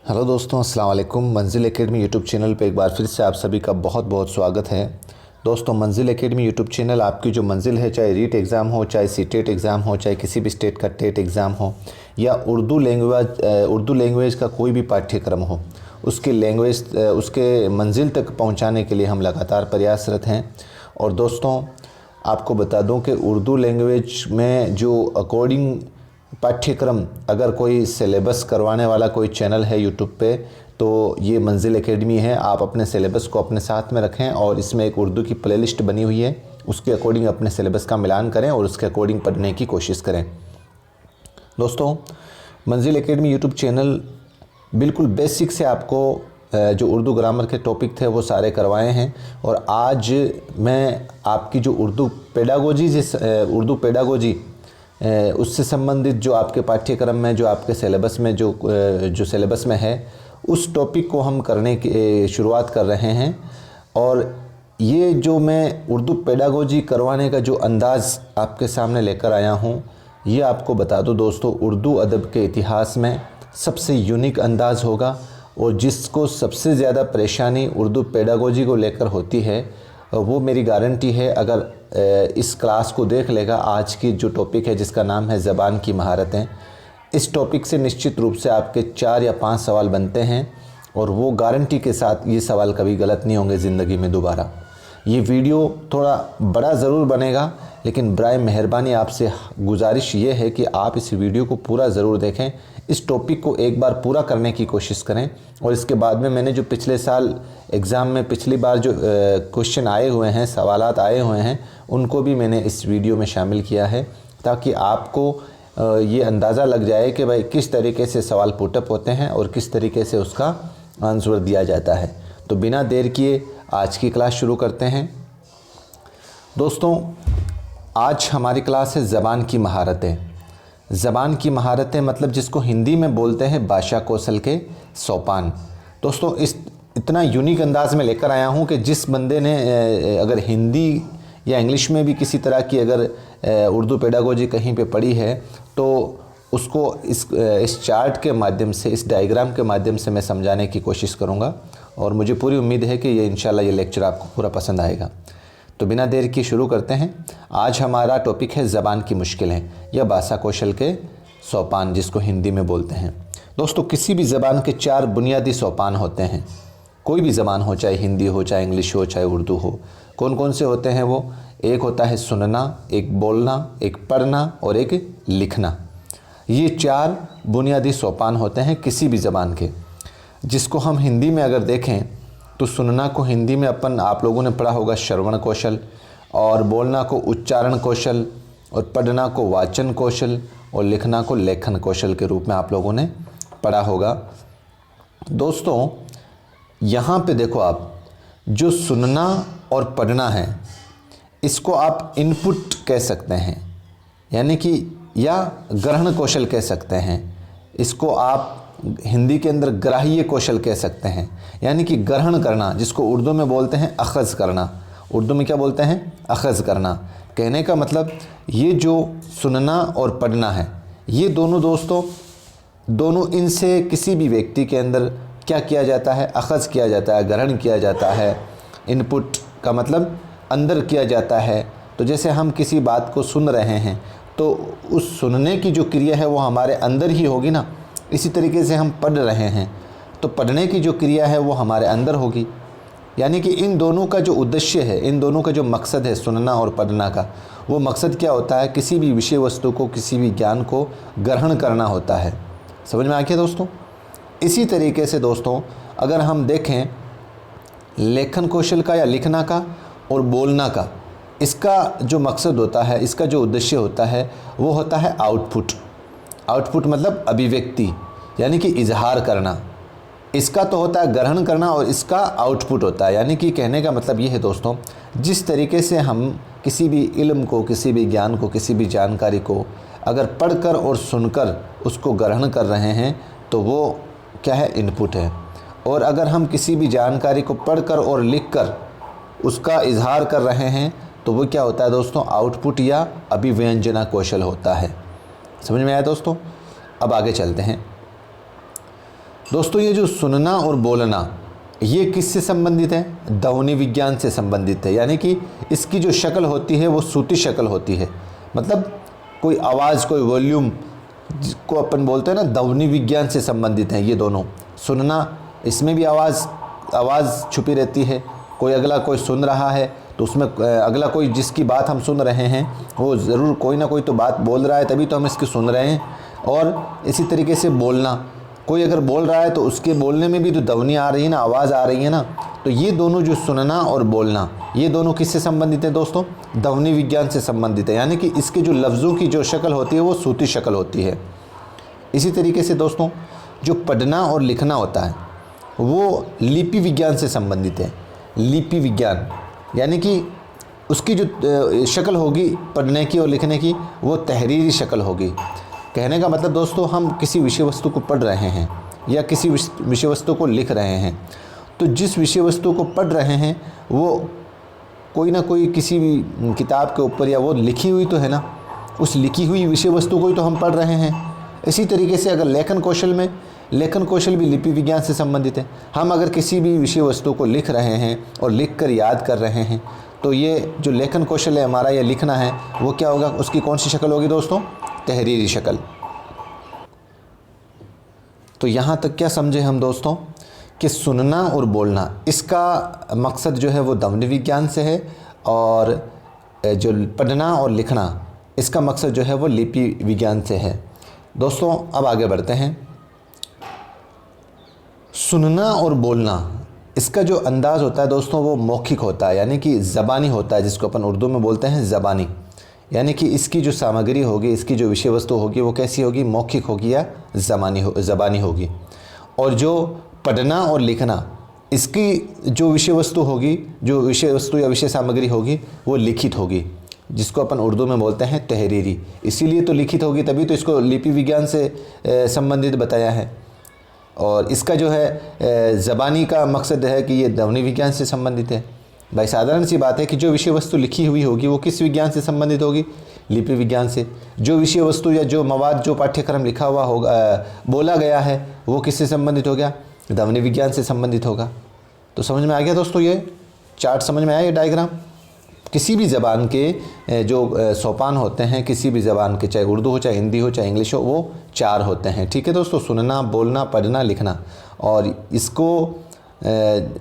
Hello दोस्तों, अस्सलाम वालेकुम। मंजिल एकेडमी यूट्यूब चैनल पे एक बार फिर से आप सभी का बहुत बहुत स्वागत है। दोस्तों, मंजिल एकेडमी यूट्यूब चैनल आपकी जो मंजिल है, चाहे रीट एग्ज़ाम हो, चाहे सीटेट एग्ज़ाम हो, चाहे किसी भी स्टेट का टेट एग्ज़ाम हो, या उर्दू लैंग्वेज का कोई भी पाठ्यक्रम हो, उसके मंजिल तक पहुँचाने के लिए हम लगातार प्रयासरत हैं। और दोस्तों, आपको बता दूं कि उर्दू लैंग्वेज में जो अकॉर्डिंग पाठ्यक्रम अगर कोई सिलेबस करवाने वाला कोई चैनल है यूट्यूब पे, तो ये मंजिल एकेडमी है। आप अपने सिलेबस को अपने साथ में रखें और इसमें एक उर्दू की प्लेलिस्ट बनी हुई है, उसके अकॉर्डिंग अपने सिलेबस का मिलान करें और उसके अकॉर्डिंग पढ़ने की कोशिश करें। दोस्तों, मंजिल एकेडमी यूट्यूब चैनल बिल्कुल बेसिक से आपको जो उर्दू ग्रामर के टॉपिक थे वो सारे करवाए हैं। और आज मैं आपकी जो उर्दू पेडागोजी उससे संबंधित जो आपके पाठ्यक्रम में, जो आपके सिलेबस में, जो सिलेबस में है, उस टॉपिक को हम करने की शुरुआत कर रहे हैं। और ये जो मैं उर्दू पेडागोजी करवाने का जो अंदाज़ आपके सामने लेकर आया हूँ, ये आपको बता दूँ दोस्तों, उर्दू अदब के इतिहास में सबसे यूनिक अंदाज़ होगा। और जिसको सबसे ज़्यादा परेशानी उर्दू पेडागोजी को लेकर होती है, वो मेरी गारंटी है, अगर इस क्लास को देख लेगा, आज की जो टॉपिक है जिसका नाम है ज़बान की महारतें, इस टॉपिक से निश्चित रूप से आपके 4 या 5 सवाल बनते हैं। और वो गारंटी के साथ ये सवाल कभी गलत नहीं होंगे ज़िंदगी में दोबारा। ये वीडियो थोड़ा बड़ा ज़रूर बनेगा, लेकिन बराए मेहरबानी आपसे गुजारिश ये है कि आप इस वीडियो को पूरा ज़रूर देखें, इस टॉपिक को एक बार पूरा करने की कोशिश करें। और इसके बाद में मैंने जो पिछले साल एग्ज़ाम में पिछली बार जो क्वेश्चन आए हुए हैं, सवालात आए हुए हैं, उनको भी मैंने इस वीडियो में शामिल किया है, ताकि आपको ये अंदाज़ा लग जाए कि भाई किस तरीके से सवाल पुटअप होते हैं और किस तरीके से उसका आंसर दिया जाता है। तो बिना देर किए आज की क्लास शुरू करते हैं। दोस्तों, आज हमारी क्लास है ज़बान की महारतें। ज़बान की महारतें मतलब जिसको हिंदी में बोलते हैं भाषा कौशल के सोपान। दोस्तों, इतना यूनिक अंदाज़ में लेकर आया हूँ कि जिस बंदे ने अगर हिंदी या इंग्लिश में भी किसी तरह की अगर उर्दू पेडागोजी कहीं पे पढ़ी है, तो उसको इस चार्ट के माध्यम से, इस डायग्राम के माध्यम से मैं समझाने की कोशिश करूँगा। और मुझे पूरी उम्मीद है कि ये इंशाल्लाह ये लेक्चर आपको पूरा पसंद आएगा। तो बिना देर की शुरू करते हैं। आज हमारा टॉपिक है ज़बान की मुश्किलें या भाषा कौशल के सोपान, जिसको हिंदी में बोलते हैं। दोस्तों, किसी भी ज़बान के 4 बुनियादी सोपान होते हैं। कोई भी ज़बान हो, चाहे हिंदी हो, चाहे इंग्लिश हो, चाहे उर्दू हो। कौन कौन से होते हैं वो? एक होता है सुनना, एक बोलना, एक पढ़ना और एक लिखना। ये 4 बुनियादी सोपान होते हैं किसी भी ज़बान के, जिसको हम हिंदी में अगर देखें तो सुनना को हिंदी में आप लोगों ने पढ़ा होगा श्रवण कौशल, और बोलना को उच्चारण कौशल, और पढ़ना को वाचन कौशल, और लिखना को लेखन कौशल के रूप में आप लोगों ने पढ़ा होगा। दोस्तों, यहाँ पे देखो, आप जो सुनना और पढ़ना है, इसको आप इनपुट कह सकते हैं, यानी कि या ग्रहण कौशल कह सकते हैं। इसको आप हिंदी के अंदर ग्राह्य कौशल कह सकते हैं, यानी कि ग्रहण करना, जिसको उर्दू में बोलते हैं अखज़ करना। उर्दू में क्या बोलते हैं? अखज़ करना। कहने का मतलब ये जो सुनना और पढ़ना है, ये दोनों दोस्तों, दोनों इनसे किसी भी व्यक्ति के अंदर क्या किया जाता है? अखज़ किया जाता है, ग्रहण किया जाता है। इनपुट का मतलब अंदर किया जाता है। तो जैसे हम किसी बात को सुन रहे हैं, तो उस सुनने की जो क्रिया है वो हमारे अंदर ही होगी ना। इसी तरीके से हम पढ़ रहे हैं, तो पढ़ने की जो क्रिया है वो हमारे अंदर होगी। यानी कि इन दोनों का जो उद्देश्य है, इन दोनों का जो मकसद है सुनना और पढ़ना का, वो मकसद क्या होता है? किसी भी विषय वस्तु को, किसी भी ज्ञान को ग्रहण करना होता है। समझ में आ गया दोस्तों? इसी तरीके से दोस्तों, अगर हम देखें लेखन कौशल का या लिखना का और बोलना का, इसका जो मकसद होता है, इसका जो उद्देश्य होता है, वो होता है आउटपुट। आउटपुट मतलब अभिव्यक्ति, यानी कि इजहार करना। इसका तो होता है ग्रहण करना और इसका आउटपुट होता है। यानी कि कहने का मतलब ये है दोस्तों, जिस तरीके से हम किसी भी इल्म को, किसी भी ज्ञान को, किसी भी जानकारी को अगर पढ़कर और सुनकर उसको ग्रहण कर रहे हैं, तो वो क्या है? इनपुट है। और अगर हम किसी भी जानकारी को पढ़कर और लिखकर उसका इजहार कर रहे हैं, तो वो क्या होता है दोस्तों? आउटपुट या अभिव्यंजना कौशल होता है। समझ में आया दोस्तों? अब आगे चलते हैं। दोस्तों ये जो सुनना और बोलना ये किससे संबंधित है? ध्वनि विज्ञान से संबंधित है। यानी कि इसकी जो शक्ल होती है वो सूती शक्ल होती है। मतलब कोई आवाज़, कोई वॉल्यूम जिसको अपन बोलते हैं ना, ध्वनि विज्ञान से संबंधित हैं ये दोनों। सुनना, इसमें भी आवाज़ छुपी रहती है। कोई अगला कोई सुन रहा है तो उसमें अगला कोई जिसकी बात हम सुन रहे हैं वो ज़रूर कोई ना कोई तो बात बोल रहा है, तभी तो हम इसकी सुन रहे हैं। और इसी तरीके से बोलना, कोई अगर बोल रहा है तो उसके बोलने में भी तो ध्वनि आ रही है ना, आवाज़ आ रही है ना। तो ये दोनों जो सुनना और बोलना, ये दोनों किससे संबंधित है दोस्तों? ध्वनि विज्ञान से संबंधित है। यानी कि इसके जो लफ्ज़ों की जो शक्ल होती है वो सूती शक्ल होती है। इसी तरीके से दोस्तों जो पढ़ना और लिखना होता है वो लिपि विज्ञान से संबंधित है। लिपि विज्ञान यानी कि उसकी जो शक्ल होगी पढ़ने की और लिखने की वो तहरीरी शक्ल होगी। कहने का मतलब दोस्तों, हम किसी विषय वस्तु को पढ़ रहे हैं या किसी विषय वस्तु को लिख रहे हैं, तो जिस विषय वस्तु को पढ़ रहे हैं वो कोई ना कोई किसी भी किताब के ऊपर, या वो लिखी हुई तो है ना, उस लिखी हुई विषय वस्तु को ही तो हम पढ़ रहे हैं। इसी तरीके से अगर लेखन कौशल भी लिपि विज्ञान से संबंधित है। हम अगर किसी भी विषय वस्तु को लिख रहे हैं और लिख कर याद कर रहे हैं तो ये जो लेखन कौशल है हमारा या लिखना है वो क्या होगा? उसकी कौन सी शक्ल होगी दोस्तों? तहरीरी शक्ल। तो यहाँ तक क्या समझे हम दोस्तों कि सुनना और बोलना इसका मकसद जो है वो ध्वनि विज्ञान से है, और जो पढ़ना और लिखना इसका मकसद जो है वो लिपि विज्ञान से है। दोस्तों अब आगे बढ़ते हैं। सुनना और बोलना इसका जो अंदाज़ होता है दोस्तों वो मौखिक होता है, यानी कि ज़बानी होता है, जिसको अपन उर्दू में बोलते हैं ज़बानी। यानी कि इसकी जो सामग्री होगी, इसकी जो विषय वस्तु होगी वो कैसी होगी? मौखिक होगी या ज़बानी होगी। और जो पढ़ना और लिखना, इसकी जो विषय वस्तु होगी, जो विषय वस्तु या विषय सामग्री होगी वो लिखित होगी, जिसको अपन उर्दू में बोलते हैं तहरीरी। इसीलिए तो लिखित होगी, तभी तो इसको लिपि विज्ञान से संबंधित बताया है। और इसका जो है ज़बानी का मकसद है कि ये ध्वनि विज्ञान से संबंधित है। भाई साधारण सी बात है कि जो विषय वस्तु लिखी हुई होगी वो किस विज्ञान से संबंधित होगी? लिपि विज्ञान से। जो विषय वस्तु या जो मवाद, जो पाठ्यक्रम लिखा हुआ होगा, बोला गया है, वो किससे संबंधित हो गया? ध्वनि विज्ञान से संबंधित होगा। तो समझ में आ गया दोस्तों? ये चार्ट समझ में आया, ये डायग्राम? किसी भी ज़बान के जो सोपान होते हैं, किसी भी ज़बान के, चाहे उर्दू हो, चाहे हिंदी हो, चाहे इंग्लिश हो, वो 4 होते हैं। ठीक है दोस्तों? सुनना, बोलना, पढ़ना, लिखना। और इसको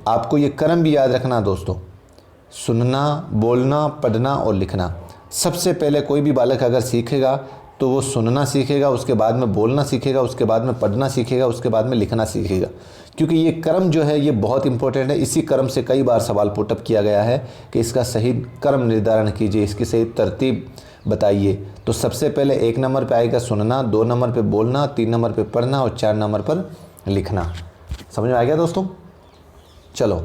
आपको ये क्रम भी याद रखना दोस्तों। सुनना, बोलना, पढ़ना और लिखना। सबसे पहले कोई भी बालक अगर सीखेगा तो वो सुनना सीखेगा, उसके बाद में बोलना सीखेगा, उसके बाद में पढ़ना सीखेगा, उसके बाद में लिखना सीखेगा। क्योंकि ये क्रम जो है ये बहुत इंपॉर्टेंट है। इसी क्रम से कई बार सवाल पुटअप किया गया है कि इसका सही क्रम निर्धारण कीजिए, इसकी सही तरतीब बताइए। तो सबसे पहले 1 नंबर पे आएगा सुनना, 2 नंबर पे बोलना, 3 नंबर पे पढ़ना और 4 नंबर पर लिखना। समझ में आ गया दोस्तों? चलो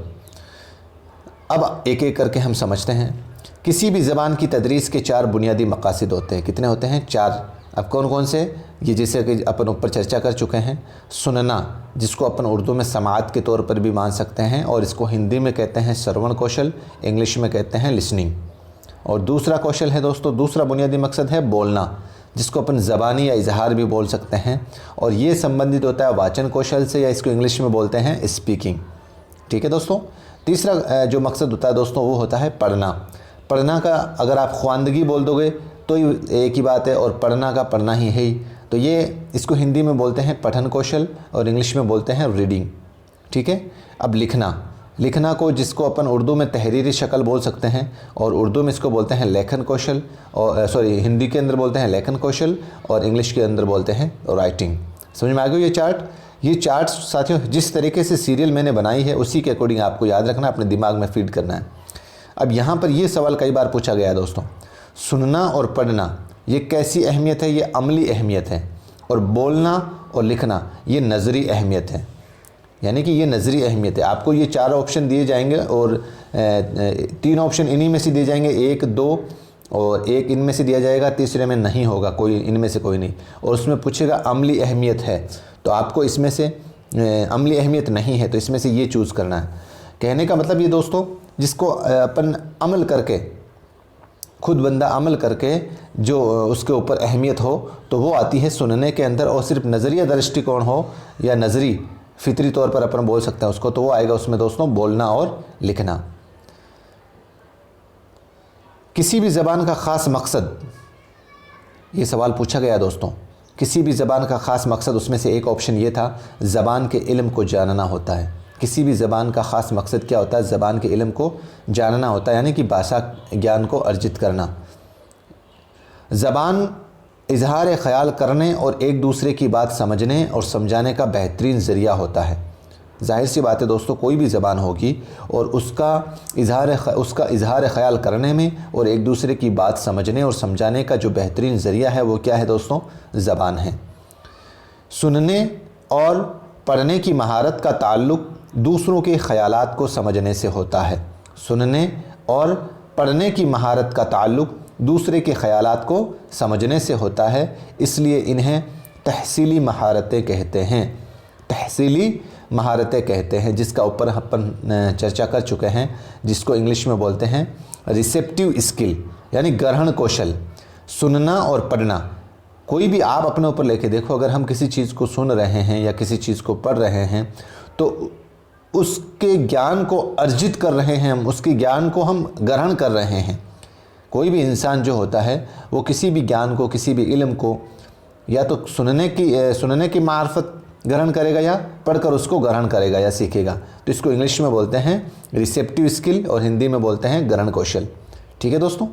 अब एक एक करके हम समझते हैं। किसी भी ज़बान की तदरीस के 4 बुनियादी मकासद होते हैं। कितने होते हैं? 4। अब कौन कौन से? ये जैसे कि अपन ऊपर चर्चा कर चुके हैं। सुनना, जिसको अपन उर्दू में समाअत के तौर पर भी मान सकते हैं, और इसको हिंदी में कहते हैं श्रवण कौशल, इंग्लिश में कहते हैं लिसनिंग। और दूसरा कौशल है दोस्तों, दूसरा बुनियादी मकसद है बोलना, जिसको अपन ज़बानी या इजहार भी बोल सकते हैं, और ये संबंधित होता है वाचन कौशल से, या इसको इंग्लिश में बोलते हैं स्पीकिंग। ठीक है दोस्तों? तीसरा जो मकसद होता है दोस्तों वो होता है पढ़ना। पढ़ना का अगर आप ख्वानदगी बोल दोगे तो एक ही बात है, और पढ़ना का पढ़ना ही है ही। तो ये इसको हिंदी में बोलते हैं पठन कौशल और इंग्लिश में बोलते हैं रीडिंग। ठीक है? अब लिखना को जिसको अपन उर्दू में तहरीरी शक्ल बोल सकते हैं, और उर्दू में इसको बोलते हैं लेखन कौशल, और हिंदी के अंदर बोलते हैं लेखन कौशल और इंग्लिश के अंदर बोलते हैं राइटिंग। समझ में आ गया ये चार्ट साथियों? जिस तरीके से सीरियल मैंने बनाई है उसी के अकॉर्डिंग आपको याद रखना, अपने दिमाग में फीड करना है। अब यहाँ पर ये सवाल कई बार पूछा गया है दोस्तों, सुनना और पढ़ना ये कैसी अहमियत है? ये अमली अहमियत है। और बोलना और लिखना ये नज़री अहमियत है। यानी कि ये नज़री अहमियत है। आपको ये 4 ऑप्शन दिए जाएंगे और 3 ऑप्शन इन्हीं में से दिए जाएंगे, 1, 2 और 1 इनमें से दिया जाएगा, तीसरे में नहीं होगा कोई, इनमें से कोई नहीं। और उसमें पूछेगा अमली अहमियत है, तो आपको इसमें से अमली अहमियत नहीं है तो इसमें से ये चूज़ करना है। कहने का मतलब ये दोस्तों, जिसको अपन अमल करके, खुद बंदा अमल करके जो उसके ऊपर अहमियत हो तो वो आती है सुनने के अंदर, और सिर्फ नज़रिया दृष्टिकोण हो या नज़री फितरी तौर पर अपन बोल सकते हैं उसको, तो वो आएगा उसमें दोस्तों बोलना और लिखना। किसी भी ज़बान का ख़ास मकसद, ये सवाल पूछा गया दोस्तों, किसी भी ज़बान का ख़ास मकसद, उसमें से एक ऑप्शन ये था ज़बान के इल्म को जानना होता है। किसी भी ज़बान का ख़ास मकसद क्या होता है? ज़बान के इल्म को जानना होता है, यानी कि भाषा ज्ञान को अर्जित करना। ज़बान इजहार ख़याल करने और एक दूसरे की बात समझने और समझाने का बेहतरीन ज़रिया होता है। ज़ाहिर सी बात है दोस्तों, कोई भी ज़बान होगी और उसका इजहार ख़याल करने में और एक दूसरे की बात समझने और समझाने का जो बेहतरीन ज़रिया है वो क्या है दोस्तों? ज़बान है। सुनने और पढ़ने की महारत का ताल्लुक़ दूसरों के ख़यालात को समझने से होता है। सुनने और पढ़ने की महारत का ताल्लुक़ दूसरे के ख़यालात को समझने से होता है, इसलिए इन्हें तहसीली महारतें कहते हैं। तहसीली महारतें कहते हैं, जिसका ऊपर अपन चर्चा कर चुके हैं, जिसको इंग्लिश में बोलते हैं रिसेप्टिव स्किल, यानी ग्रहण कौशल। सुनना और पढ़ना, कोई भी आप अपने ऊपर लेके देखो, अगर हम किसी चीज़ को सुन रहे हैं या किसी चीज़ को पढ़ रहे हैं तो उसके ज्ञान को अर्जित कर रहे हैं हम, उसके ज्ञान को हम ग्रहण कर रहे हैं। कोई भी इंसान जो होता है वो किसी भी ज्ञान को, किसी भी इल्म को या तो सुनने की मार्फत ग्रहण करेगा या पढ़कर उसको ग्रहण करेगा या सीखेगा। तो इसको इंग्लिश में बोलते हैं रिसेप्टिव स्किल और हिंदी में बोलते हैं ग्रहण कौशल। ठीक है दोस्तों।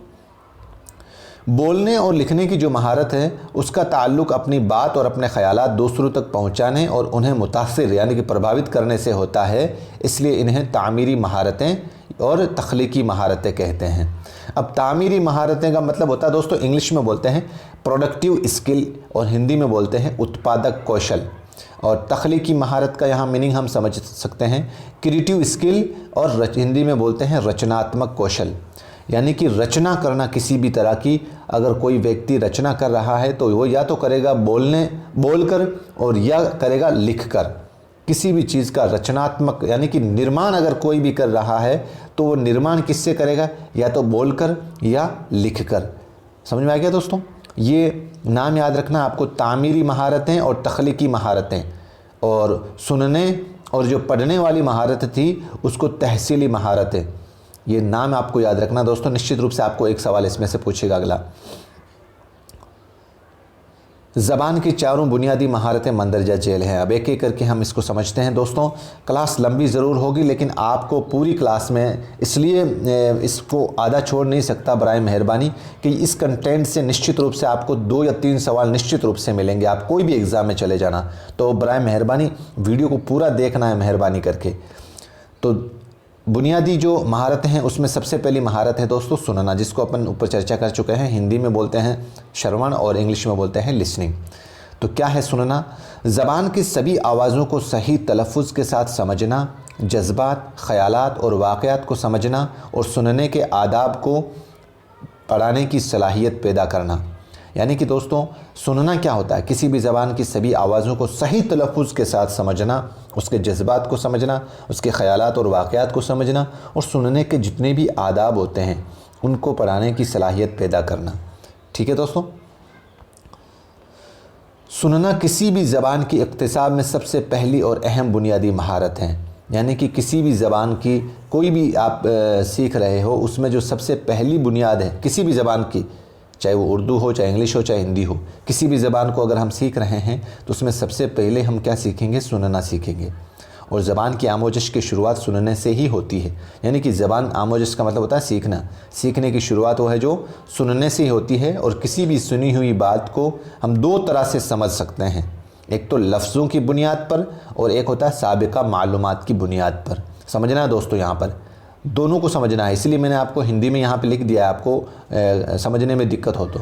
बोलने और लिखने की जो महारत है उसका ताल्लुक़ अपनी बात और अपने ख़यालात दूसरों तक पहुंचाने और उन्हें मुतासिर यानी कि प्रभावित करने से होता है, इसलिए इन्हें तामीरी महारतें और तख्लीकी महारतें कहते हैं। अब तामीरी महारतें का मतलब होता है दोस्तों, इंग्लिश में बोलते हैं प्रोडक्टिव स्किल और हिंदी में बोलते हैं उत्पादक कौशल। और तख्लीकी महारत का यहाँ मीनिंग हम समझ सकते हैं क्रिएटिव स्किल, और हिंदी में बोलते हैं रचनात्मक कौशल, यानी कि रचना करना किसी भी तरह की। अगर कोई व्यक्ति रचना कर रहा है तो वो या तो करेगा बोलकर और या करेगा लिखकर। किसी भी चीज़ का रचनात्मक यानी कि निर्माण अगर कोई भी कर रहा है तो वो निर्माण किससे करेगा? या तो बोलकर या लिखकर। समझ में आ गया दोस्तों? ये नाम याद रखना आपको, तामीरी महारतें और तख्लीकी महारतें। और सुनने और जो पढ़ने वाली महारत थी उसको तहसीली महारतें। ये नाम आपको याद रखना दोस्तों। निश्चित रूप से आपको एक सवाल इसमें से पूछेगा अगला। ज़बान की चारों बुनियादी महारतें मंदरजा झेल हैं। अब एक एक करके हम इसको समझते हैं दोस्तों। क्लास लंबी ज़रूर होगी लेकिन आपको पूरी क्लास में, इसलिए इसको आधा छोड़ नहीं सकता बराए मेहरबानी, कि इस कंटेंट से निश्चित रूप से आपको 2 या 3 सवाल निश्चित रूप से मिलेंगे। आप कोई भी एग्ज़ाम में चले जाना तो बराए मेहरबानी वीडियो को पूरा देखना है मेहरबानी करके। तो बुनियादी जो महारतें हैं उसमें सबसे पहली महारत है दोस्तों सुनना, जिसको अपन ऊपर चर्चा कर चुके हैं। हिंदी में बोलते हैं श्रवण और इंग्लिश में बोलते हैं लिसनिंग। तो क्या है सुनना? ज़बान की सभी आवाज़ों को सही तलफ़ुज़ के साथ समझना, जज्बात, ख़यालात और वाक़यात को समझना और सुनने के आदाब को पढ़ाने की सलाहियत पैदा करना। यानी कि दोस्तों सुनना क्या होता है? किसी भी ज़बान की सभी आवाज़ों को सही तलफ़ुज़ के साथ समझना, उसके जज्बात को समझना, उसके ख़यालात और वाक़यात को समझना और सुनने के जितने भी आदाब होते हैं उनको पढ़ाने की सलाहियत पैदा करना। ठीक है दोस्तों। सुनना किसी भी ज़बान की इक़्तिसाब में सबसे पहली और अहम बुनियादी महारत है। यानी कि किसी भी ज़बान की कोई भी आप सीख रहे हो उसमें जो सबसे पहली बुनियाद है किसी भी ज़बान की, चाहे वो उर्दू हो, चाहे इंग्लिश हो, चाहे हिंदी हो, किसी भी ज़बान को अगर हम सीख रहे हैं तो उसमें सबसे पहले हम क्या सीखेंगे? सुनना सीखेंगे। और ज़बान की आमोजश की शुरुआत सुनने से ही होती है। यानी कि ज़बान आमोजश का मतलब होता है सीखना। सीखने की शुरुआत वो है जो सुनने से ही होती है। और किसी भी सुनी हुई बात को हम 2 तरह से समझ सकते हैं, एक तो लफ्ज़ों की बुनियाद पर और एक होता है साबिका मालूमात की बुनियाद पर। समझना है दोस्तों, यहाँ पर दोनों को समझना है, इसलिए मैंने आपको हिंदी में यहाँ पे लिख दिया है, आपको समझने में दिक्कत हो तो।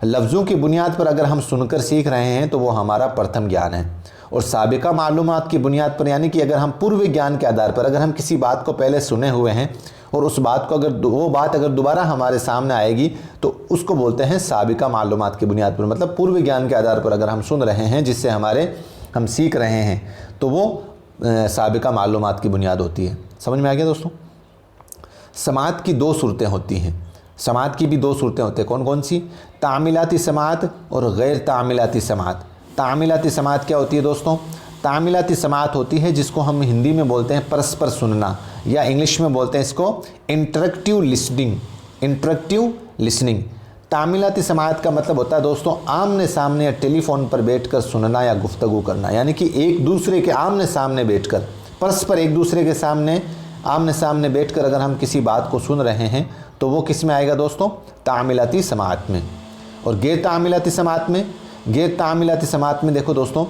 लफ्ज़ों की बुनियाद पर अगर हम सुनकर सीख रहे हैं तो वो हमारा प्रथम ज्ञान है। और साबिका मालूमात की बुनियाद पर यानी कि अगर हम पूर्व ज्ञान के आधार पर अगर हम किसी बात को पहले सुने हुए हैं और उस बात को अगर दोबारा हमारे सामने आएगी तो उसको बोलते हैं साबिका मालूमात की बुनियाद पर। मतलब पूर्व ज्ञान के आधार पर अगर हम सुन रहे हैं जिससे हम सीख रहे हैं तो वो साबिका मालूमात की बुनियाद होती है। समझ में आ गया दोस्तों? समात की 2 सूरतें होती हैं। समात की भी 2 सूरतें होती हैं। कौन कौन सी? तामीलाती समात और गैर तामीलाती समात। तामीलाती समात क्या होती है दोस्तों? तामीलाती समाअत होती है, जिसको हम हिंदी में बोलते हैं परस्पर सुनना, या इंग्लिश में बोलते हैं इसको इंटरेक्टिव लिसनिंग। इंटरेक्टिव लिसनिंग, तामीलाती समाअत का मतलब होता है दोस्तों आमने सामने या टेलीफोन पर बैठकर सुनना या गुफ्तगू करना, यानी कि एक दूसरे के आमने सामने बैठकर, परस्पर एक दूसरे के सामने आमने सामने बैठकर अगर हम किसी बात को सुन रहे हैं तो वो किस में आएगा दोस्तों, तामीलाती समाअत में। और गैर तामीलाती समाअत में, गैर तामीलाती समाअत में देखो दोस्तों,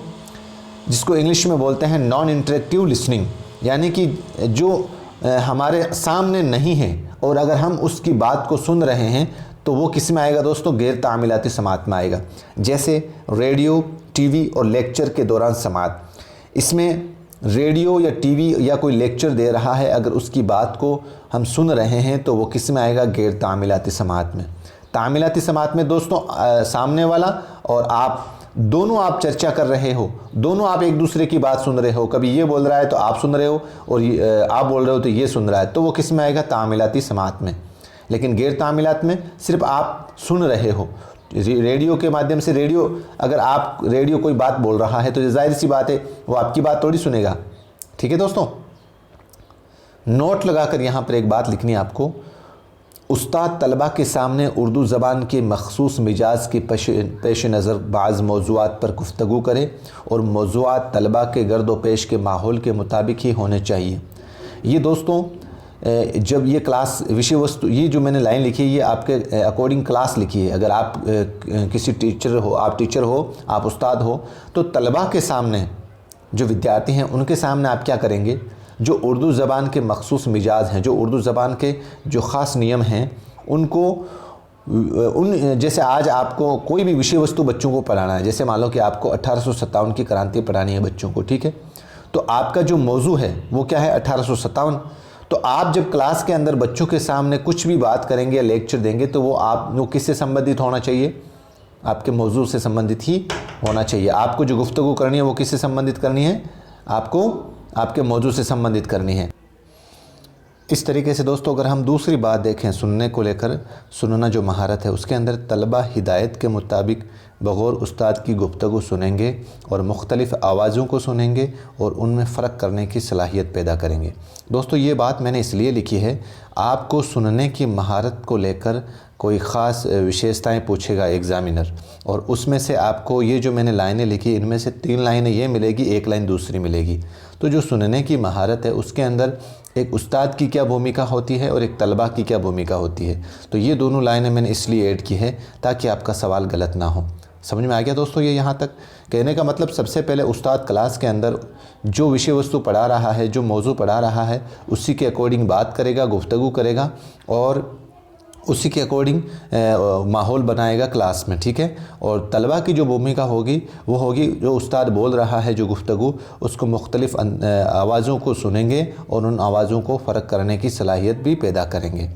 जिसको इंग्लिश में बोलते हैं नॉन इंटरेक्टिव लिसनिंग, यानी कि जो हमारे सामने नहीं है और अगर हम उसकी बात को सुन रहे हैं तो वो किस में आएगा दोस्तों, गैर तामीलाती समाअत में आएगा। जैसे रेडियो, टीवी और लेक्चर के दौरान समाअत। इसमें रेडियो या टीवी या कोई लेक्चर दे रहा है, अगर उसकी बात को हम सुन रहे हैं तो वो किस में आएगा, गैर तामीलाती समाअत में। तामीलाती समाअत में दोस्तों सामने वाला और आप दोनों आप चर्चा कर रहे हो, दोनों आप एक दूसरे की बात सुन रहे हो, कभी ये बोल रहा है तो आप सुन रहे हो और आप बोल रहे हो तो ये सुन रहा है, तो वो किस में आएगा, तामीलाती समाअत में। लेकिन गैर तामीलात में सिर्फ आप सुन रहे हो, रेडियो के माध्यम से, रेडियो अगर आप रेडियो कोई बात बोल रहा है तो जाहिर सी बात है वो आपकी बात थोड़ी सुनेगा। ठीक है दोस्तों, नोट लगाकर यहाँ पर एक बात लिखनी है आपको, उस्ताद तलबा के सामने उर्दू ज़बान के मखसूस मिजाज के पेश नज़र बाज़ मौज़ूआत पर गुफ्तगू करे और मौज़ूआत तलबा के गर्दो पेश के माहौल के मुताबिक ही होने चाहिए। ये दोस्तों जब ये क्लास विषय वस्तु, ये जो मैंने लाइन लिखी है ये आपके अकॉर्डिंग क्लास लिखी है। अगर आप किसी टीचर हो, आप टीचर हो, आप उस्ताद हो, तो तलबा के सामने जो विद्यार्थी हैं उनके सामने आप क्या करेंगे, जो उर्दू ज़बान के मखसूस मिजाज हैं, जो उर्दू ज़बान के जो ख़ास नियम हैं, उनको जैसे आज आपको कोई भी विषय वस्तु बच्चों को पढ़ाना है, जैसे मान लो कि आपको 1857 की क्रांति पढ़ानी है बच्चों को, ठीक है, तो आपका जो मौजू है वो क्या है, 1857। तो आप जब क्लास के अंदर बच्चों के सामने कुछ भी बात करेंगे या लेक्चर देंगे तो वो किससे संबंधित होना चाहिए, आपके मौजू से संबंधित ही होना चाहिए। आपको जो गुफ्तगू करनी है वो किससे संबंधित करनी है, आपको आपके मौजू से संबंधित करनी है। इस तरीके से दोस्तों अगर हम दूसरी बात देखें सुनने को लेकर, सुनना जो महारत है उसके अंदर तलबा हिदायत के मुताबिक बग़ौर उस्ताद की गुफ्तगू सुनेंगे और मुख्तलिफ़ आवाज़ों को सुनेंगे और उनमें फ़र्क करने की सलाहियत पैदा करेंगे। दोस्तों ये बात मैंने इसलिए लिखी है, आपको सुनने की महारत को लेकर कोई ख़ास विशेषताएं पूछेगा एग्ज़ामिनर, और उसमें से आपको ये जो मैंने लाइनें लिखी इनमें से 3 लाइनें ये मिलेगी, 1 लाइन दूसरी मिलेगी। तो जो सुनने की महारत है उसके अंदर एक उस्ताद की क्या भूमिका होती है और एक तलबा की क्या भूमिका होती है, तो ये दोनों लाइनें मैंने इसलिए ऐड की है ताकि आपका सवाल गलत ना हो। समझ में आ गया दोस्तों? ये यहाँ तक कहने का मतलब, सबसे पहले उस्ताद क्लास के अंदर जो विषय वस्तु पढ़ा रहा है, जो मौजू पढ़ा रहा है, उसी के अकॉर्डिंग बात करेगा, गुफ्तगू करेगा और उसी के अकॉर्डिंग माहौल बनाएगा क्लास में, ठीक है। और तलबा की जो भूमिका होगी वो होगी जो उस्ताद बोल रहा है जो गुफ्तगू, उसको मुख्तलिफ़ आवाज़ों को सुनेंगे और उन आवाज़ों को फ़र्क करने की सलाहियत भी पैदा करेंगे।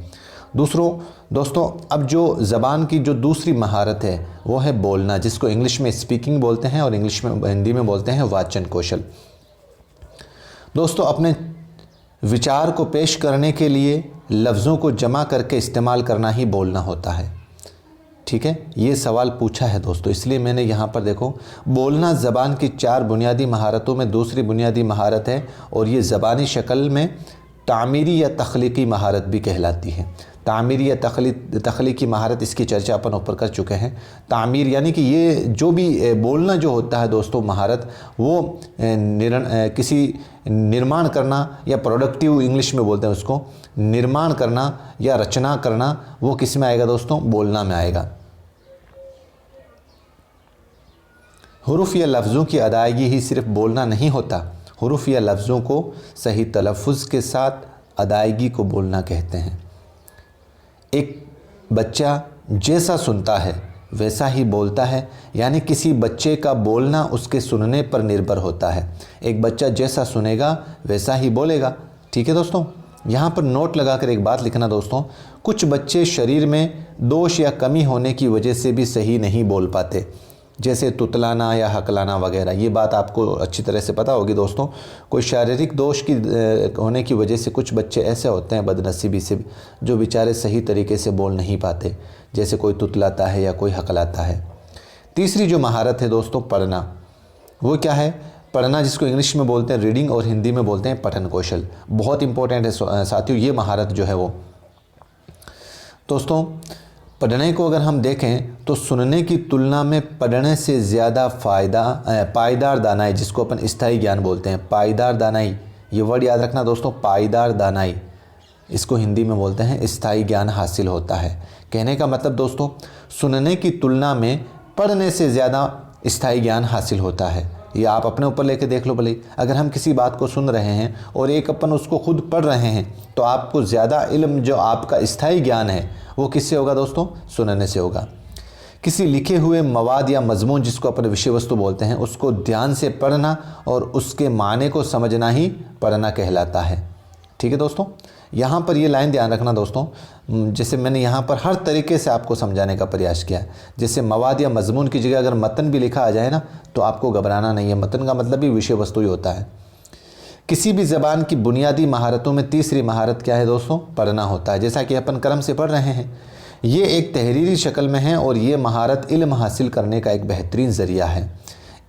दोस्तों अब जो ज़बान की जो दूसरी महारत है वो है बोलना, जिसको इंग्लिश में स्पीकिंग बोलते हैं और इंग्लिश में, हिंदी में बोलते हैं वाचन कौशल। दोस्तों अपने विचार को पेश करने के लिए लफ्ज़ों को जमा करके इस्तेमाल करना ही बोलना होता है, ठीक है। ये सवाल पूछा है दोस्तों, इसलिए मैंने यहाँ पर देखो, बोलना ज़बान की 4 बुनियादी महारतों में दूसरी बुनियादी महारत है और ये ज़बानी शक्ल में तामीरी या तख्लीकी महारत भी कहलाती है। तामीरी या तख्लीकी महारत, इसकी चर्चा अपन ऊपर कर चुके हैं। तामीर यानी कि ये जो भी बोलना जो होता है दोस्तों महारत, वो किसी निर्माण करना या प्रोडक्टिव इंग्लिश में बोलते हैं उसको, निर्माण करना या रचना करना, वो किस में आएगा दोस्तों, बोलना में आएगा। हुरूफ या लफ्ज़ों की अदायगी ही सिर्फ बोलना नहीं होता, हुरूफ या लफ्ज़ों को सही तलफ़्फ़ुज़ के साथ अदायगी को बोलना कहते हैं। एक बच्चा जैसा सुनता है वैसा ही बोलता है, यानी किसी बच्चे का बोलना उसके सुनने पर निर्भर होता है। एक बच्चा जैसा सुनेगा वैसा ही बोलेगा, ठीक है दोस्तों। यहाँ पर नोट लगाकर एक बात लिखना दोस्तों, कुछ बच्चे शरीर में दोष या कमी होने की वजह से भी सही नहीं बोल पाते, जैसे तुतलाना या हकलाना वगैरह। ये बात आपको अच्छी तरह से पता होगी दोस्तों। कोई शारीरिक दोष की होने की वजह से कुछ बच्चे ऐसे होते हैं बदनसीबी से, जो बेचारे सही तरीके से बोल नहीं पाते, जैसे कोई तुतलाता है या कोई हकलाता है। तीसरी जो महारत है दोस्तों, पढ़ना, वो क्या है, पढ़ना जिसको इंग्लिश में बोलते हैं रीडिंग और हिंदी में बोलते हैं पठन कौशल, बहुत इंपॉर्टेंट है साथियों ये महारत जो है वो। दोस्तों पढ़ने को अगर हम देखें तो सुनने की तुलना में पढ़ने से ज़्यादा पायदार दानाई, जिसको अपन स्थायी ज्ञान बोलते हैं, पायदार दानाई, ये वर्ड याद रखना दोस्तों, पायदार दानाई, इसको हिंदी में बोलते हैं स्थायी ज्ञान हासिल होता है। कहने का मतलब दोस्तों सुनने की तुलना में पढ़ने से ज़्यादा स्थायी ज्ञान हासिल होता है। ये आप अपने ऊपर लेके देख लो भले, अगर हम किसी बात को सुन रहे हैं और एक अपन उसको खुद पढ़ रहे हैं तो आपको ज़्यादा इल्म जो आपका स्थायी ज्ञान है वो किससे होगा दोस्तों, सुनने से होगा। किसी लिखे हुए मवाद या मजमून जिसको अपन विषय वस्तु बोलते हैं उसको ध्यान से पढ़ना और उसके माने को समझना ही पढ़ना कहलाता है। ठीक है दोस्तों, यहाँ पर ये लाइन ध्यान रखना दोस्तों, जैसे मैंने यहाँ पर हर तरीके से आपको समझाने का प्रयास किया। जैसे मवाद या मजमून की जगह अगर मतन भी लिखा आ जाए ना तो आपको घबराना नहीं है, मतन का मतलब भी विषय वस्तु ही होता है। किसी भी ज़बान की बुनियादी महारतों में तीसरी महारत क्या है दोस्तों, पढ़ना होता है। जैसा कि अपन क्रम से पढ़ रहे हैं, ये एक तहरीरी शक्ल में है और ये महारत इल्म हासिल करने का एक बेहतरीन ज़रिया है।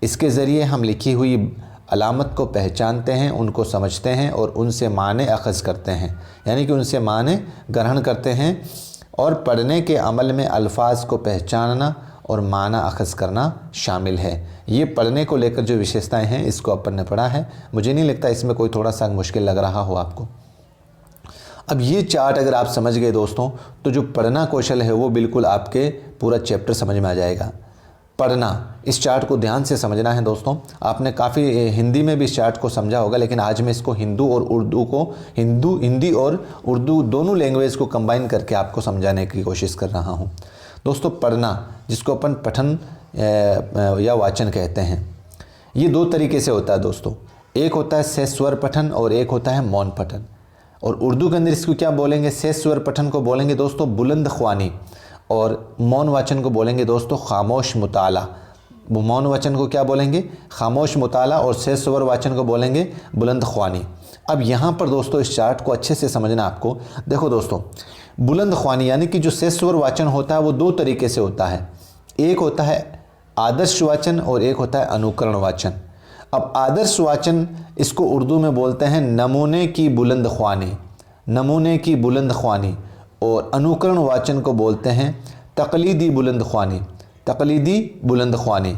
इसके ज़रिए हम लिखी हुई अलामत को पहचानते हैं, उनको समझते हैं और उनसे माने अख़ज़ करते हैं, यानी कि उनसे माने ग्रहण करते हैं। और पढ़ने के अमल में अल्फाज को पहचानना और माना अख़ज़ करना शामिल है। ये पढ़ने को लेकर जो विशेषताएं हैं इसको अपन ने पढ़ा है, मुझे नहीं लगता इसमें कोई थोड़ा सा मुश्किल लग रहा हो आपको। अब ये चार्ट अगर आप समझ गए दोस्तों तो जो पढ़ना कौशल है वो बिल्कुल आपके पूरा चैप्टर समझ में आ जाएगा। पढ़ना, इस चार्ट को ध्यान से समझना है दोस्तों। आपने काफ़ी हिंदी में भी इस चार्ट को समझा होगा, लेकिन आज मैं इसको हिंदी और उर्दू दोनों लैंग्वेज को कंबाइन करके आपको समझाने की कोशिश कर रहा हूँ। दोस्तों पढ़ना जिसको अपन पठन या वाचन कहते हैं, ये दो तरीके से होता है दोस्तों। एक होता है सहज स्वर पठन और एक होता है मौन पठन। और उर्दू के अंदर इसको क्या बोलेंगे, सहज स्वर पठन को बोलेंगे दोस्तों बुलंद ख्वानी और मौन वाचन को बोलेंगे दोस्तों खामोश मुताला। मौन वाचन को क्या बोलेंगे, खामोश मुताला, और सहज स्वर वाचन को बोलेंगे बुलंद ख्वानी। अब यहाँ पर दोस्तों इस चार्ट को अच्छे से समझना आपको। देखो दोस्तों बुलंद ख्वानी यानी कि जो सहज स्वर वाचन होता है वो दो तरीके से होता है। एक होता है आदर्श वाचन और एक होता है अनुकरण वाचन। अब आदर्श वाचन इसको उर्दू में बोलते हैं नमूने की बुलंद ख्वानी, नमूने की बुलंद ख्वानी, और अनुकरण वाचन को बोलते हैं तकलीदी बुलंद ख्वानी, तकलीदी बुलंद ख्वानी।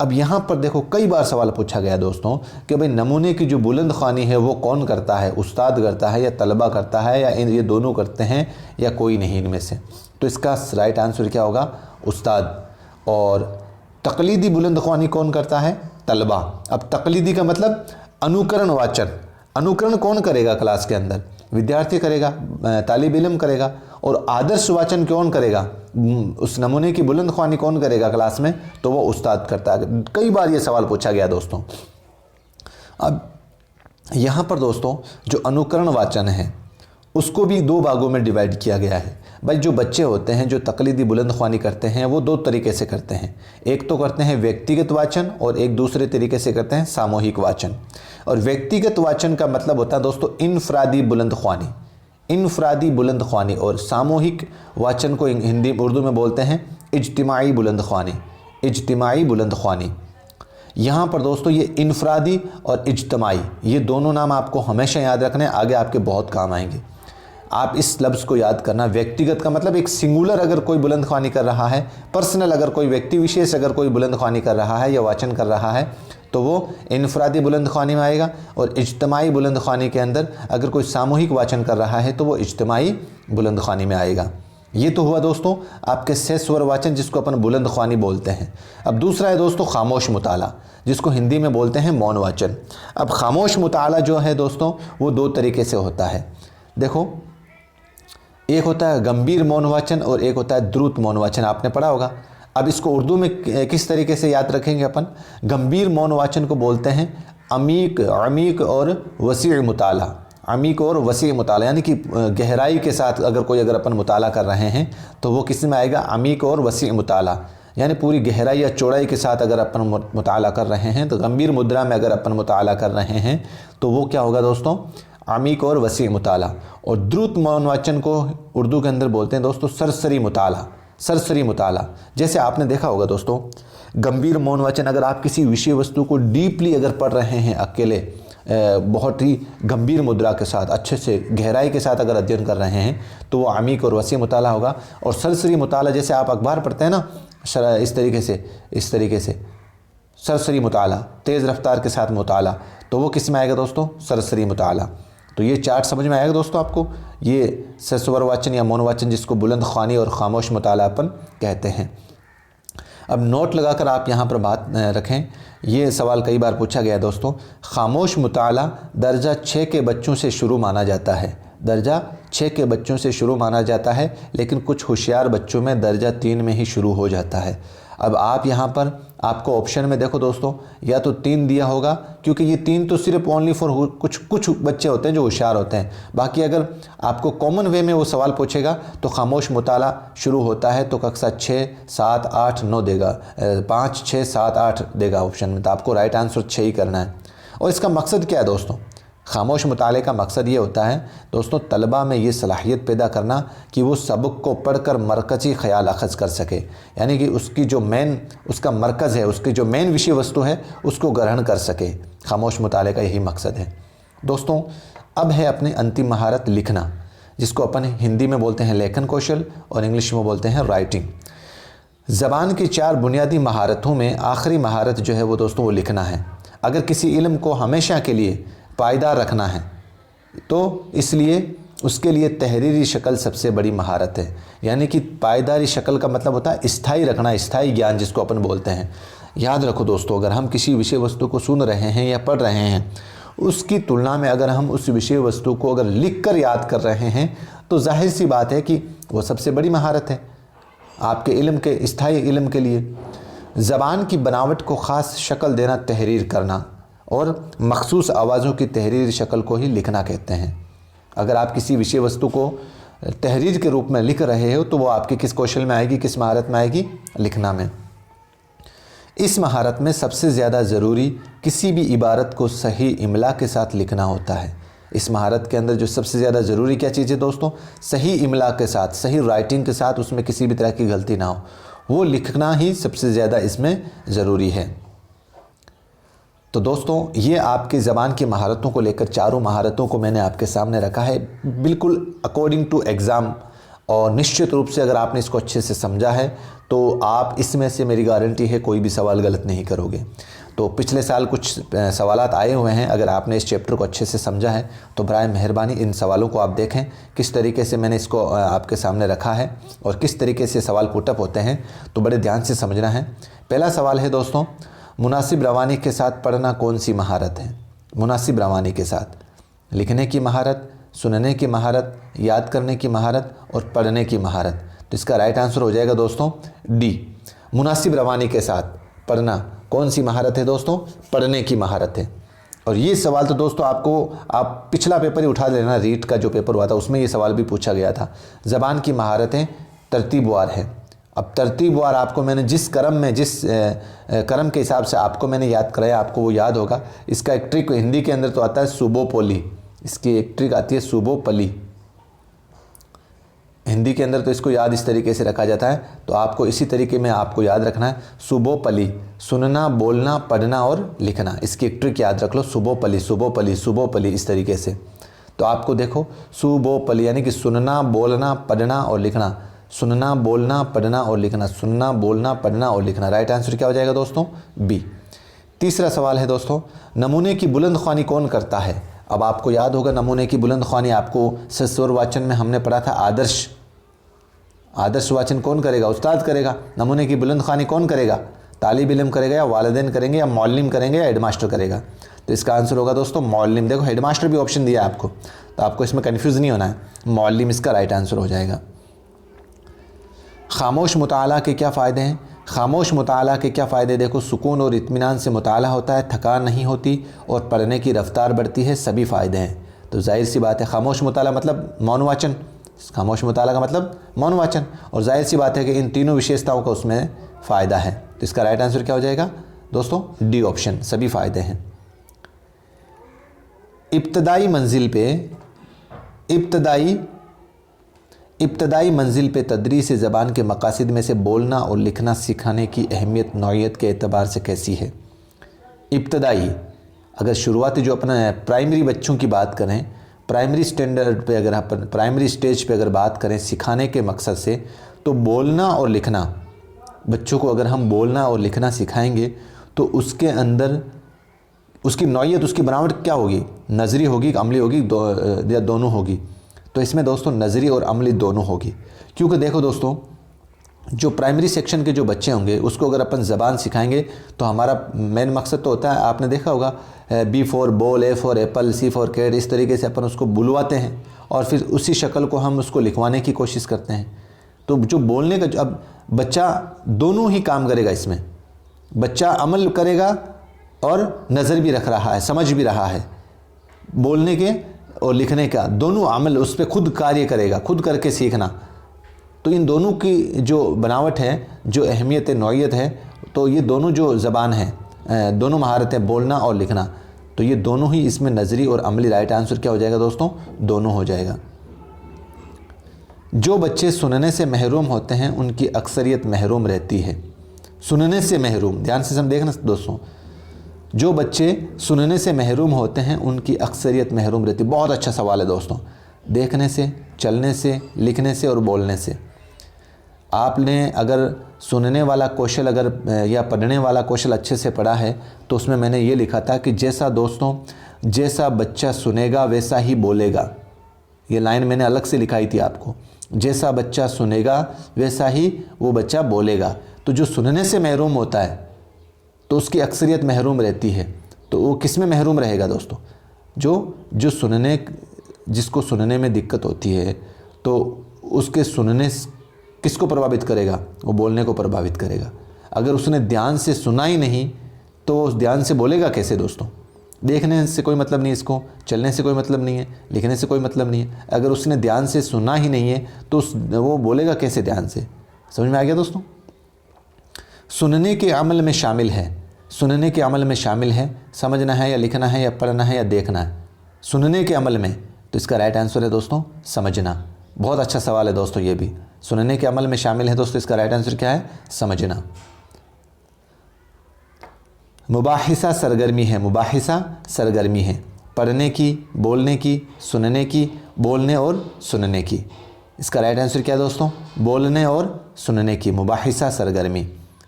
अब यहाँ पर देखो कई बार सवाल पूछा गया दोस्तों कि भाई नमूने की जो बुलंद ख्वानी है वो कौन करता है, उस्ताद करता है या तलबा करता है या ये दोनों करते हैं या कोई नहीं इनमें से। तो इसका राइट आंसर क्या होगा, उस्ताद। और तकलीदी बुलंद ख्वानी कौन करता है, तलबा। अब तकलीदी का मतलब अनुकरण वाचन, अनुकरण कौन करेगा क्लास के अंदर, विद्यार्थी करेगा, तालिब इल्म करेगा। और आदर्श वाचन कौन करेगा, उस नमूने की बुलंद ख्वानी कौन करेगा क्लास में, तो वो उस्ताद करता है। कई बार ये सवाल पूछा गया दोस्तों। अब यहाँ पर दोस्तों जो अनुकरण वाचन है उसको भी दो भागों में डिवाइड किया गया है। भाई जो बच्चे होते हैं जो तकलीदी बुलंद ख्वानी करते हैं वो दो तरीके से करते हैं। एक तो करते हैं व्यक्तिगत वाचन और एक दूसरे तरीके से करते हैं सामूहिक वाचन। और व्यक्तिगत वाचन का मतलब होता है दोस्तों इनफरादी बुलंद ख्वानी, इनफरादी बुलंद ख्वानी। और सामूहिक वाचन को हिंदी उर्दू में बोलते हैं इज्तिमाई बुलंद ख्वानी, इज्तिमाई बुलंद ख्वानी। यहाँ पर दोस्तों ये इनफरादी और इज्तिमाई ये दोनों नाम आपको हमेशा याद रखने, आगे आपके बहुत काम आएंगे। आप इस लफ्ज़ को याद करना, व्यक्तिगत का मतलब एक सिंगुलर अगर कोई बुलंद ख्वानी कर रहा है, पर्सनल अगर कोई व्यक्ति विशेष अगर कोई बुलंद ख्वानी कर रहा है या वाचन कर रहा है तो वो इनफरादी बुलंद ख्वानी में आएगा। और इज्तिमाई बुलंद ख्वानी के अंदर अगर कोई सामूहिक वाचन कर रहा है तो वो इज्तिमाई बुलंद ख्वानी में आएगा। ये तो हुआ दोस्तों आपके सहज स्वर वाचन जिसको अपन बुलंद ख्वानी बोलते हैं। अब दूसरा है दोस्तों खामोश मुताला जिसको हिंदी में बोलते हैं मौन वाचन। अब खामोश मुताला जो है दोस्तों वो दो तरीके से होता है। देखो एक होता है गंभीर मौन वाचन और एक होता है द्रुत मौन वाचन, आपने पढ़ा होगा। अब इसको उर्दू में किस तरीके से याद रखेंगे अपन, गंभीर मौन वाचन को बोलते हैं अमीक और वसी मुताला, अमीक और वसी मुताला, यानी कि गहराई के साथ अगर अपन मुताला कर रहे हैं तो वो किस में आएगा, अमीक और वसी मुताला, यानी पूरी गहराई या चौड़ाई के साथ अगर अपन मुताला कर रहे हैं। तो गंभीर मुद्रा में अगर अपन मुताला कर रहे हैं तो वो क्या होगा दोस्तों, अमीक और वसी मुताला। और द्रुत मौन वाचन को उर्दू के अंदर बोलते हैं दोस्तों सरसरी मुताला, सरसरी मुताला, जैसे आपने देखा होगा दोस्तों, गंभीर मौन वाचन, अगर आप किसी विषय वस्तु को डीपली अगर पढ़ रहे हैं अकेले, बहुत ही गंभीर मुद्रा के साथ, अच्छे से गहराई के साथ अगर अध्ययन कर रहे हैं, तो वो आमीक और वसी मुताला होगा। और सरसरी मुताला, जैसे आप अखबार पढ़ते हैं ना, इस तरीके से सरसरी मुताला, तेज़ रफ्तार के साथ मुताला, तो वो किस में आएगा दोस्तों? सरसरी मुताला। तो ये चार्ट समझ में आएगा दोस्तों आपको। ये सरस्वर वाचन या मौन वाचन, जिसको बुलंद ख्वानी और खामोश मुताला अपन कहते हैं। अब नोट लगाकर आप यहाँ पर बात रखें, ये सवाल कई बार पूछा गया दोस्तों। खामोश मुताला दर्जा 6 के बच्चों से शुरू माना जाता है, दर्जा 6 के बच्चों से शुरू माना जाता है, लेकिन कुछ होशियार बच्चों में दर्जा 3 में ही शुरू हो जाता है। अब आप यहाँ पर आपको ऑप्शन में देखो दोस्तों, या तो 3 दिया होगा, क्योंकि ये 3 तो सिर्फ ओनली फॉर कुछ बच्चे होते हैं जो होशियार होते हैं। बाकी अगर आपको कॉमन वे में वो सवाल पूछेगा तो खामोश मुताला शुरू होता है तो कक्षा 6, 7, 8, 9 देगा, 5, 6, 7, 8 देगा ऑप्शन में। तो आपको राइट आंसर 6 ही करना है। और इसका मकसद क्या है दोस्तों? खामोश मुताले का मकसद ये होता है दोस्तों, तलबा में ये सलाहियत पैदा करना कि वो सबक को पढ़कर मरकज़ी ख़याल अखज़ कर सके, यानी कि उसकी जो उसका मरकज़ है, उसकी जो मेन विषय वस्तु है, उसको ग्रहण कर सके। खामोश मुताले का यही मकसद है दोस्तों। अब है अपनी अंतिम महारत, लिखना, जिसको अपन हिंदी में बोलते हैं लेखन कौशल और इंग्लिश में बोलते हैं राइटिंग। ज़बान की 4 बुनियादी महारतों में आखिरी महारत जो है वो दोस्तों वो लिखना है। अगर किसी इल्म को हमेशा के लिए पायदार रखना है तो इसलिए उसके लिए तहरीरी शक्ल सबसे बड़ी महारत है। यानी कि पायदारी शक्ल का मतलब होता है स्थायी रखना, स्थायी ज्ञान जिसको अपन बोलते हैं। याद रखो दोस्तों, अगर हम किसी विषय वस्तु को सुन रहे हैं या पढ़ रहे हैं, उसकी तुलना में अगर हम उस विषय वस्तु को अगर लिख कर याद कर रहे हैं तो जाहिर सी बात है कि वो सबसे बड़ी महारत है आपके इल्म के, स्थायी इल्म के लिए। ज़बान की बनावट को ख़ास शक्ल देना तहरीर करना, और मखसूस आवाज़ों की तहरीर शक्ल को ही लिखना कहते हैं। अगर आप किसी विषय वस्तु को तहरीर के रूप में लिख रहे हो तो वो आपके किस कौशल में आएगी, किस महारत में आएगी? लिखना में। इस महारत में सबसे ज़्यादा ज़रूरी किसी भी इबारत को सही इमला के साथ लिखना होता है। इस महारत के अंदर जो सबसे ज़्यादा ज़रूरी क्या चीज़ है दोस्तों? सही इमला के साथ, सही राइटिंग के साथ, उसमें किसी भी तरह की गलती ना हो, वो लिखना ही सबसे ज़्यादा इसमें ज़रूरी है। तो दोस्तों, ये आपकी ज़बान की महारतों को लेकर 4 महारतों को मैंने आपके सामने रखा है, बिल्कुल अकॉर्डिंग टू एग्ज़ाम। और निश्चित रूप से अगर आपने इसको अच्छे से समझा है तो आप इसमें से, मेरी गारंटी है, कोई भी सवाल गलत नहीं करोगे। तो पिछले साल कुछ सवालात आए हुए हैं, अगर आपने इस चैप्टर को अच्छे से समझा है तो बराए मेहरबानी इन सवालों को आप देखें, किस तरीके से मैंने इसको आपके सामने रखा है और किस तरीके से सवाल पुटअप होते हैं, तो बड़े ध्यान से समझना है। पहला सवाल है दोस्तों, मुनासिब रवानी के साथ पढ़ना कौन सी महारत है? मुनासिब रवानी के साथ लिखने की महारत, सुनने की महारत, याद करने की महारत और पढ़ने की महारत। तो इसका राइट आंसर हो जाएगा दोस्तों डी, मुनासिब रवानी के साथ पढ़ना कौन सी महारत है दोस्तों? पढ़ने की महारत है। और ये सवाल तो दोस्तों आप पिछला पेपर ही उठा लेना, रीट का जो पेपर हुआ था उसमें ये सवाल भी पूछा गया था। ज़बान की महारतें तरतीबवार है। अब तरतीबवार आपको मैंने जिस क्रम के हिसाब से आपको मैंने याद कराया, आपको वो याद होगा। इसका एक ट्रिक हिंदी के अंदर तो आता है सुबोपोली, इसकी एक ट्रिक आती है सुबोपली, हिंदी के अंदर तो इसको याद इस तरीके से रखा जाता है। तो आपको इसी तरीके में आपको याद रखना है, सुबोपली, सुनना, बोलना, पढ़ना और लिखना। इसकी एक ट्रिक याद रख लो, सुबोपली, सुबोपली, सुबोपली, इस तरीके से। तो आपको देखो सुबोपली यानी कि सुनना, बोलना, पढ़ना और लिखना, सुनना, बोलना, पढ़ना और लिखना, सुनना, बोलना, पढ़ना और लिखना। राइट आंसर क्या हो जाएगा दोस्तों? बी। तीसरा सवाल है दोस्तों, नमूने की बुलंद ख्वानी कौन करता है? अब आपको याद होगा नमूने की बुलंद ख्वानी आपको सरस्वर वाचन में हमने पढ़ा था, आदर्श वाचन कौन करेगा? उस्ताद करेगा। नमूने की बुलंद ख्वानी कौन करेगा? तालिब इल्म करेगा या वालिदैन करेंगे या मौल्लिम करेंगे या हेडमास्टर करेगा? तो इसका आंसर होगा दोस्तों मौल्लिम। देखो हेडमास्टर भी ऑप्शन दिया है आपको, तो आपको इसमें कन्फ्यूज़ नहीं होना है, मौल्लिम इसका राइट आंसर हो जाएगा। खामोश मुताला के क्या फ़ायदे हैं? खामोश मुताला के क्या फ़ायदे? देखो, सुकून और इत्मीनान से मुताला होता है, थकान नहीं होती और पढ़ने की रफ्तार बढ़ती है, सभी फ़ायदे हैं। तो जाहिर सी बात है खामोश मुताला मतलब मौन वाचन, खामोश मुताला का मतलब मौन वाचन, और जाहिर सी बात है कि इन तीनों विशेषताओं का उसमें फ़ायदा है। तो इसका राइट आंसर क्या हो जाएगा दोस्तों? डी ऑप्शन, सभी फ़ायदे हैं। इब्तदाई मंजिल पे, इब्तदाई इब्तदाई मंजिल पे तदरीस ज़बान के मकासद में से बोलना और लिखना सिखाने की अहमियत नौइयत के एतबार से कैसी है? इब्तदाई, अगर शुरुआती जो अपना प्राइमरी बच्चों की बात करें, प्राइमरी स्टैंडर्ड पे अगर अपन प्राइमरी स्टेज पे अगर बात करें सिखाने के मकसद से, तो बोलना और लिखना, बच्चों को अगर हम बोलना और लिखना सिखाएंगे तो उसके अंदर उसकी नौइयत, उसकी बनावट क्या होगी? नज़री होगी, अमली होगी, या दोनों होगी? तो इसमें दोस्तों नज़री और अमली दोनों होगी। क्योंकि देखो दोस्तों, जो प्राइमरी सेक्शन के जो बच्चे होंगे उसको अगर अपन ज़बान सिखाएंगे तो हमारा मेन मकसद तो होता है, आपने देखा होगा, B for ball, A for apple, C for cat, इस तरीके से अपन उसको बुलवाते हैं और फिर उसी शक्ल को हम उसको लिखवाने की कोशिश करते हैं। तो जो बोलने का, अब बच्चा दोनों ही काम करेगा, इसमें बच्चा अमल करेगा और नज़र भी रख रहा है, समझ भी रहा है, बोलने के और लिखने का दोनों अमल उस पर खुद कार्य करेगा, खुद करके सीखना। तो इन दोनों की जो बनावट है, जो अहमियत नौइयत है, तो ये दोनों जो ज़बान है, दोनों महारतें, बोलना और लिखना, तो ये दोनों ही इसमें नज़री और अमली, राइट आंसर क्या हो जाएगा दोस्तों? दोनों हो जाएगा। जो बच्चे सुनने से महरूम होते हैं उनकी अक्सरियत महरूम रहती है। सुनने से महरूम, ध्यान से हम देखना दोस्तों, जो बच्चे सुनने से महरूम होते हैं उनकी अक्सरियत महरूम रहती है। बहुत अच्छा सवाल है दोस्तों। देखने से, चलने से, लिखने से और बोलने से, आपने अगर सुनने वाला कौशल अगर या पढ़ने वाला कौशल अच्छे से पढ़ा है तो उसमें मैंने ये लिखा था कि जैसा दोस्तों, जैसा बच्चा सुनेगा वैसा ही बोलेगा। ये लाइन मैंने अलग से लिखाई थी आपको, जैसा बच्चा सुनेगा वैसा ही वो बच्चा बोलेगा। तो जो सुनने से महरूम होता है तो उसकी अक्सरियत महरूम रहती है। तो वो किस में महरूम रहेगा दोस्तों? जो सुनने, जिसको सुनने में दिक्कत होती है तो उसके सुनने किसको प्रभावित करेगा? वो बोलने को प्रभावित करेगा। अगर उसने ध्यान से सुना ही नहीं तो उस ध्यान से बोलेगा कैसे दोस्तों? देखने से कोई मतलब नहीं इसको, चलने से कोई मतलब नहीं है, लिखने से कोई मतलब नहीं है। अगर उसने ध्यान से सुना ही नहीं है तो वो बोलेगा कैसे ध्यान से? समझ में आ गया दोस्तों? सुनने के अमल में शामिल है, सुनने के अमल में शामिल है, समझना है या लिखना है या पढ़ना है या देखना है, सुनने के अमल में, तो इसका राइट आंसर है दोस्तों समझना। बहुत अच्छा सवाल है दोस्तों, ये भी सुनने के अमल में शामिल है दोस्तों। इसका राइट आंसर क्या है? समझना। मुबाहिसा सरगर्मी है, मुबाहिसा सरगर्मी है, पढ़ने की, बोलने की, सुनने की, बोलने और सुनने की। इसका राइट आंसर क्या है दोस्तों? बोलने और सुनने की, मुबाहिसा सरगर्मी।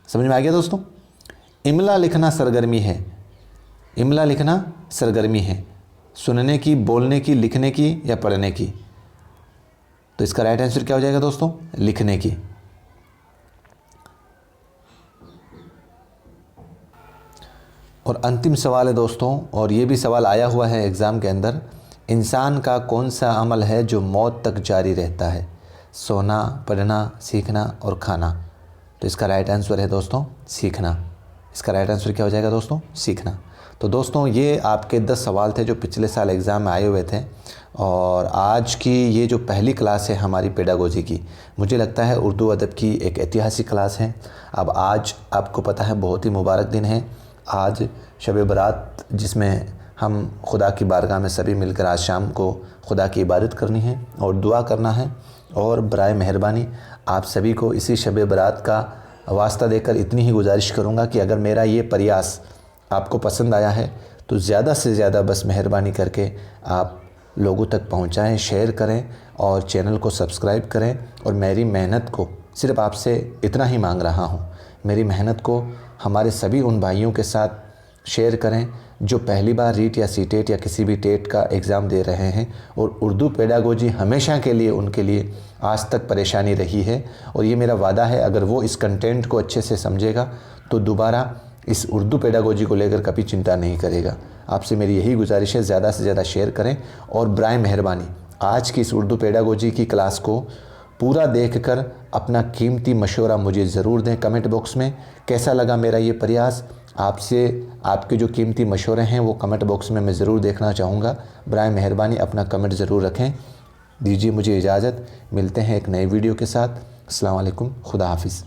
समझ में आ गया दोस्तों? इमला लिखना सरगर्मी है, इमला लिखना सरगर्मी है, सुनने की, बोलने की, लिखने की या पढ़ने की। तो इसका राइट आंसर क्या हो जाएगा दोस्तों? लिखने की। और अंतिम सवाल है दोस्तों, और ये भी सवाल आया हुआ है एग्ज़ाम के अंदर, इंसान का कौन सा अमल है जो मौत तक जारी रहता है? सोना, पढ़ना, सीखना और खाना। तो इसका राइट आंसर है दोस्तों सीखना। इसका राइट आंसर क्या हो जाएगा दोस्तों? सीखना। तो दोस्तों ये आपके 10 सवाल थे जो पिछले साल एग्ज़ाम में आए हुए थे, और आज की ये जो पहली क्लास है हमारी पेडागोजी की, मुझे लगता है उर्दू अदब की एक ऐतिहासिक क्लास है। अब आज आपको पता है बहुत ही मुबारक दिन है, आज शब बरात, जिसमें हम खुदा की बारगाह में सभी मिलकर आज शाम को खुदा की इबादत करनी है और दुआ करना है। और बराए मेहरबानी आप सभी को इसी शब बरात का वास्ता देकर इतनी ही गुजारिश करूँगा कि अगर मेरा ये प्रयास आपको पसंद आया है तो ज़्यादा से ज़्यादा बस मेहरबानी करके आप लोगों तक पहुँचाएँ, शेयर करें और चैनल को सब्सक्राइब करें। और मेरी मेहनत को सिर्फ आपसे इतना ही मांग रहा हूँ, मेरी मेहनत को हमारे सभी उन भाइयों के साथ शेयर करें जो पहली बार रीट या सीटेट या किसी भी टेट का एग्ज़ाम दे रहे हैं। और उर्दू पेडागोजी हमेशा के लिए उनके लिए आज तक परेशानी रही है, और ये मेरा वादा है अगर वो इस कंटेंट को अच्छे से समझेगा तो दोबारा इस उर्दू पेडागोजी को लेकर कभी चिंता नहीं करेगा। आपसे मेरी यही गुजारिश है, ज़्यादा से ज़्यादा शेयर करें। और बराए मेहरबानी आज की इस उर्दू पेडागोजी की क्लास को पूरा देखकर अपना कीमती मशवरा मुझे ज़रूर दें कमेंट बॉक्स में। कैसा लगा मेरा ये प्रयास? आपसे आपके जो कीमती मशवरे हैं वो कमेंट बॉक्स में मैं ज़रूर देखना चाहूँगा। बराए मेहरबानी अपना कमेंट ज़रूर रखें। दीजिए मुझे इजाज़त, मिलते हैं एक नए वीडियो के साथ। अस्सलाम वालेकुम, खुदा हाफिज़।